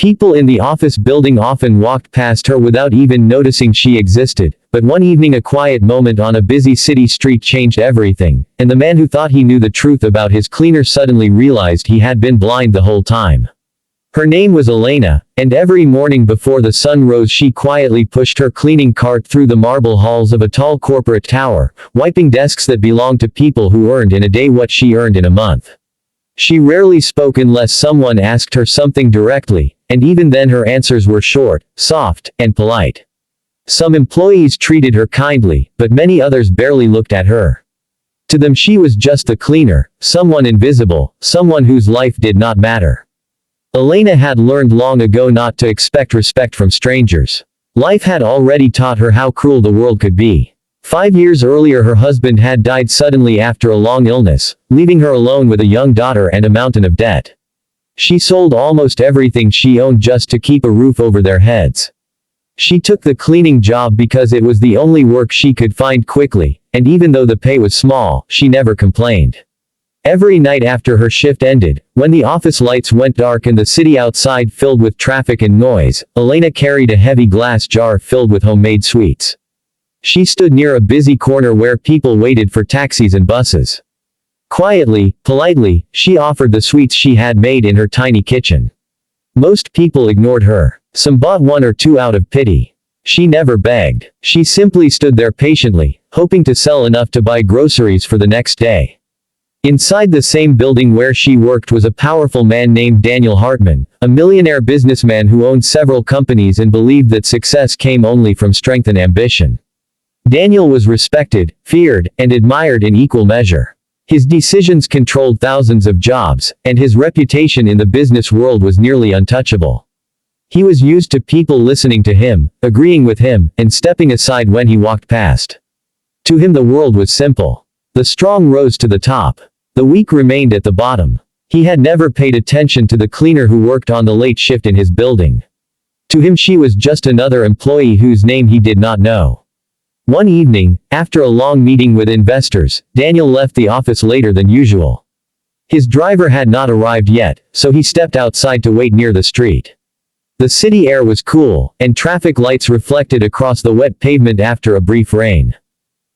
People in the office building often walked past her without even noticing she existed, but one evening a quiet moment on a busy city street changed everything, and the man who thought he knew the truth about his cleaner suddenly realized he had been blind the whole time. Her name was Elena, and every morning before the sun rose she quietly pushed her cleaning cart through the marble halls of a tall corporate tower, wiping desks that belonged to people who earned in a day what she earned in a month. She rarely spoke unless someone asked her something directly, and even then her answers were short, soft, and polite. Some employees treated her kindly, but many others barely looked at her. To them she was just the cleaner, someone invisible, someone whose life did not matter. Elena had learned long ago not to expect respect from strangers. Life had already taught her how cruel the world could be. 5 years earlier her husband had died suddenly after a long illness, leaving her alone with a young daughter and a mountain of debt. She sold almost everything she owned just to keep a roof over their heads. She took the cleaning job because it was the only work she could find quickly, and even though the pay was small, she never complained. Every night after her shift ended, when the office lights went dark and the city outside filled with traffic and noise, Elena carried a heavy glass jar filled with homemade sweets. She stood near a busy corner where people waited for taxis and buses. Quietly, politely, she offered the sweets she had made in her tiny kitchen. Most people ignored her. Some bought one or two out of pity. She never begged. She simply stood there patiently, hoping to sell enough to buy groceries for the next day. Inside the same building where she worked was a powerful man named Daniel Hartman, a millionaire businessman who owned several companies and believed that success came only from strength and ambition. Daniel was respected, feared, and admired in equal measure. His decisions controlled thousands of jobs, and his reputation in the business world was nearly untouchable. He was used to people listening to him, agreeing with him, and stepping aside when he walked past. To him the world was simple. The strong rose to the top. The weak remained at the bottom. He had never paid attention to the cleaner who worked on the late shift in his building. To him she was just another employee whose name he did not know. One evening, after a long meeting with investors, Daniel left the office later than usual. His driver had not arrived yet, so he stepped outside to wait near the street. The city air was cool, and traffic lights reflected across the wet pavement after a brief rain.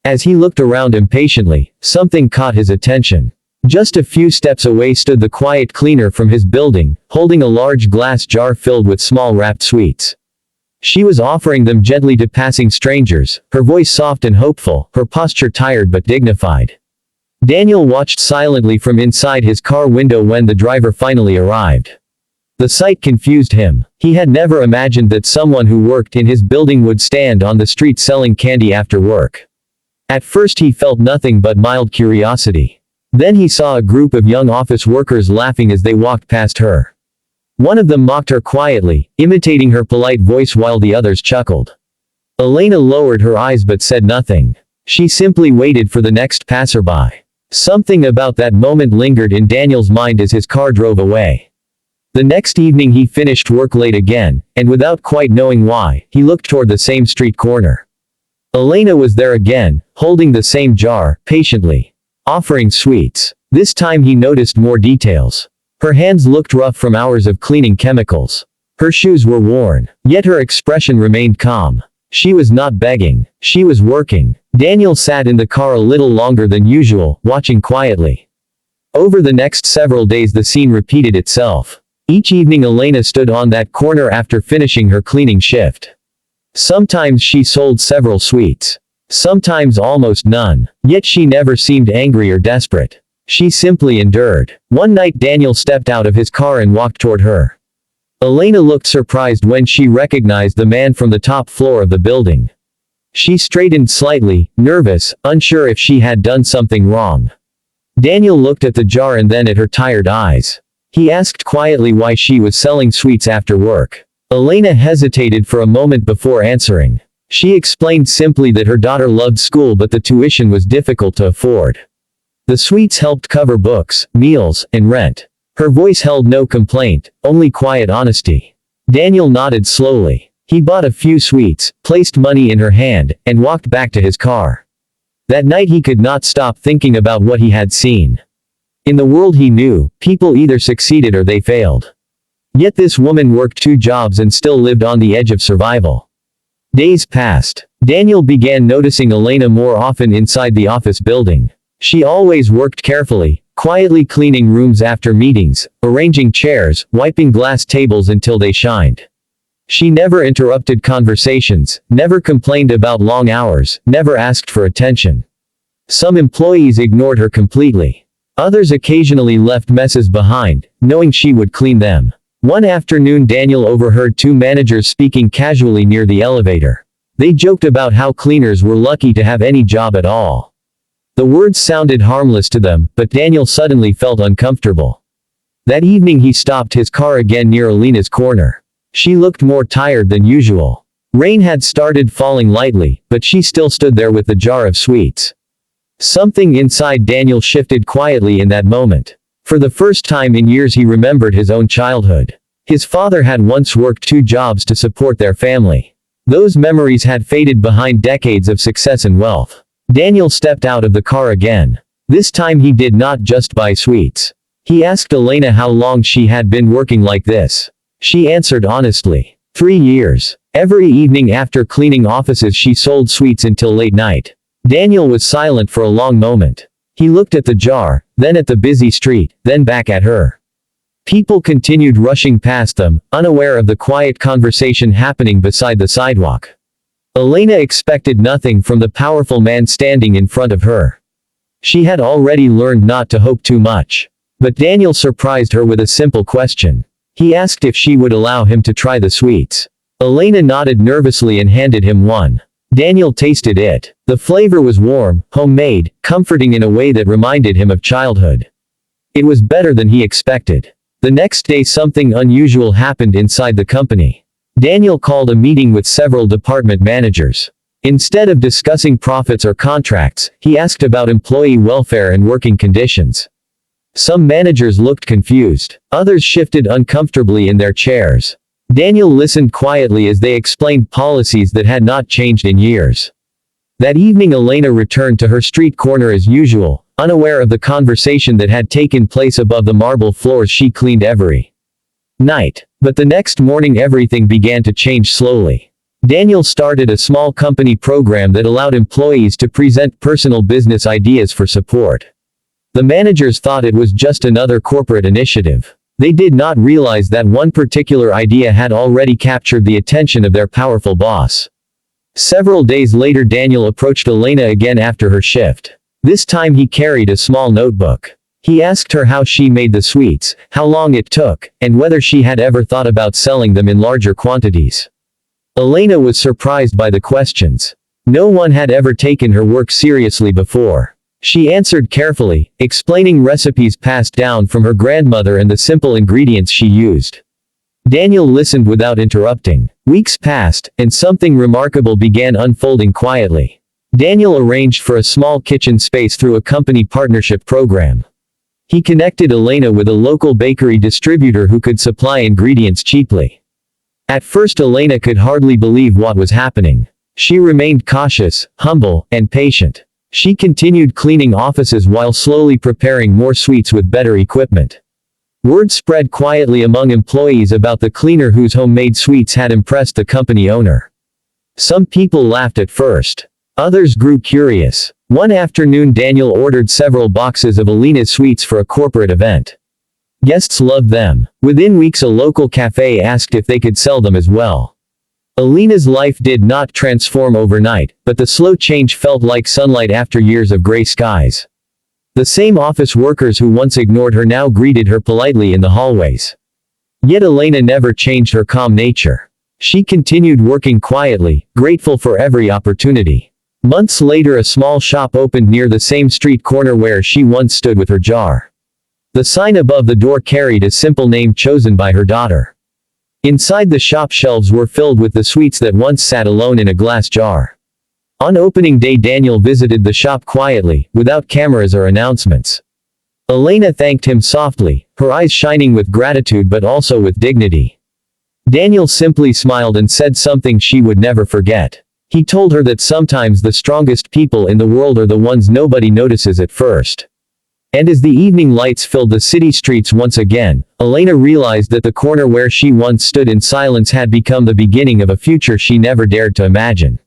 As he looked around impatiently, something caught his attention. Just a few steps away stood the quiet cleaner from his building, holding a large glass jar filled with small wrapped sweets. She was offering them gently to passing strangers, her voice soft and hopeful, her posture tired but dignified. Daniel watched silently from inside his car window when the driver finally arrived. The sight confused him. He had never imagined that someone who worked in his building would stand on the street selling candy after work. At first he felt nothing but mild curiosity. Then he saw a group of young office workers laughing as they walked past her. One of them mocked her quietly, imitating her polite voice while the others chuckled. Elena lowered her eyes but said nothing. She simply waited for the next passerby. Something about that moment lingered in Daniel's mind as his car drove away. The next evening he finished work late again, and without quite knowing why, he looked toward the same street corner. Elena was there again, holding the same jar, patiently offering sweets. This time he noticed more details. Her hands looked rough from hours of cleaning chemicals. Her shoes were worn, yet her expression remained calm. She was not begging. She was working. Daniel sat in the car a little longer than usual, watching quietly. Over the next several days the scene repeated itself. Each evening Elena stood on that corner after finishing her cleaning shift. Sometimes she sold several sweets. Sometimes almost none. Yet she never seemed angry or desperate. She simply endured. One night Daniel stepped out of his car and walked toward her. Elena looked surprised when she recognized the man from the top floor of the building. She straightened slightly, nervous, unsure if she had done something wrong. Daniel looked at the jar and then at her tired eyes. He asked quietly why she was selling sweets after work. Elena hesitated for a moment before answering. She explained simply that her daughter loved school but the tuition was difficult to afford. The sweets helped cover books, meals, and rent. Her voice held no complaint, only quiet honesty. Daniel nodded slowly. He bought a few sweets, placed money in her hand, and walked back to his car. That night he could not stop thinking about what he had seen. In the world he knew, people either succeeded or they failed. Yet this woman worked 2 jobs and still lived on the edge of survival. Days passed. Daniel began noticing Elena more often inside the office building. She always worked carefully, quietly cleaning rooms after meetings, arranging chairs, wiping glass tables until they shined. She never interrupted conversations, never complained about long hours, never asked for attention. Some employees ignored her completely. Others occasionally left messes behind, knowing she would clean them. One afternoon Daniel overheard 2 managers speaking casually near the elevator. They joked about how cleaners were lucky to have any job at all. The words sounded harmless to them, but Daniel suddenly felt uncomfortable. That evening he stopped his car again near Elena's corner. She looked more tired than usual. Rain had started falling lightly, but she still stood there with the jar of sweets. Something inside Daniel shifted quietly in that moment. For the first time in years he remembered his own childhood. His father had once worked 2 jobs to support their family. Those memories had faded behind decades of success and wealth. Daniel stepped out of the car again. This time he did not just buy sweets. He asked Elena how long she had been working like this. She answered honestly. 3 years. Every evening after cleaning offices she sold sweets until late night. Daniel was silent for a long moment. He looked at the jar, then at the busy street, then back at her. People continued rushing past them, unaware of the quiet conversation happening beside the sidewalk. Elena expected nothing from the powerful man standing in front of her. She had already learned not to hope too much. But Daniel surprised her with a simple question. He asked if she would allow him to try the sweets. Elena nodded nervously and handed him one. Daniel tasted it. The flavor was warm, homemade, comforting in a way that reminded him of childhood. It was better than he expected. The next day something unusual happened inside the company. Daniel called a meeting with several department managers. Instead of discussing profits or contracts, he asked about employee welfare and working conditions. Some managers looked confused. Others shifted uncomfortably in their chairs. Daniel listened quietly as they explained policies that had not changed in years. That evening Elena returned to her street corner as usual, unaware of the conversation that had taken place above the marble floors she cleaned every night. But the next morning everything began to change slowly. Daniel started a small company program that allowed employees to present personal business ideas for support. The managers thought it was just another corporate initiative. They did not realize that one particular idea had already captured the attention of their powerful boss. Several days later Daniel approached Elena again after her shift. This time he carried a small notebook. He asked her how she made the sweets, how long it took, and whether she had ever thought about selling them in larger quantities. Elena was surprised by the questions. No one had ever taken her work seriously before. She answered carefully, explaining recipes passed down from her grandmother and the simple ingredients she used. Daniel listened without interrupting. Weeks passed, and something remarkable began unfolding quietly. Daniel arranged for a small kitchen space through a company partnership program. He connected Elena with a local bakery distributor who could supply ingredients cheaply. At first Elena could hardly believe what was happening. She remained cautious, humble, and patient. She continued cleaning offices while slowly preparing more sweets with better equipment. Word spread quietly among employees about the cleaner whose homemade sweets had impressed the company owner. Some people laughed at first. Others grew curious. One afternoon Daniel ordered several boxes of Elena's sweets for a corporate event. Guests loved them. Within weeks a local cafe asked if they could sell them as well. Elena's life did not transform overnight, but the slow change felt like sunlight after years of gray skies. The same office workers who once ignored her now greeted her politely in the hallways. Yet Elena never changed her calm nature. She continued working quietly, grateful for every opportunity. Months later a small shop opened near the same street corner where she once stood with her jar. The sign above the door carried a simple name chosen by her daughter. Inside the shop shelves were filled with the sweets that once sat alone in a glass jar. On opening day Daniel visited the shop quietly, without cameras or announcements. Elena thanked him softly, her eyes shining with gratitude but also with dignity. Daniel simply smiled and said something she would never forget. He told her that sometimes the strongest people in the world are the ones nobody notices at first. And as the evening lights filled the city streets once again, Elena realized that the corner where she once stood in silence had become the beginning of a future she never dared to imagine.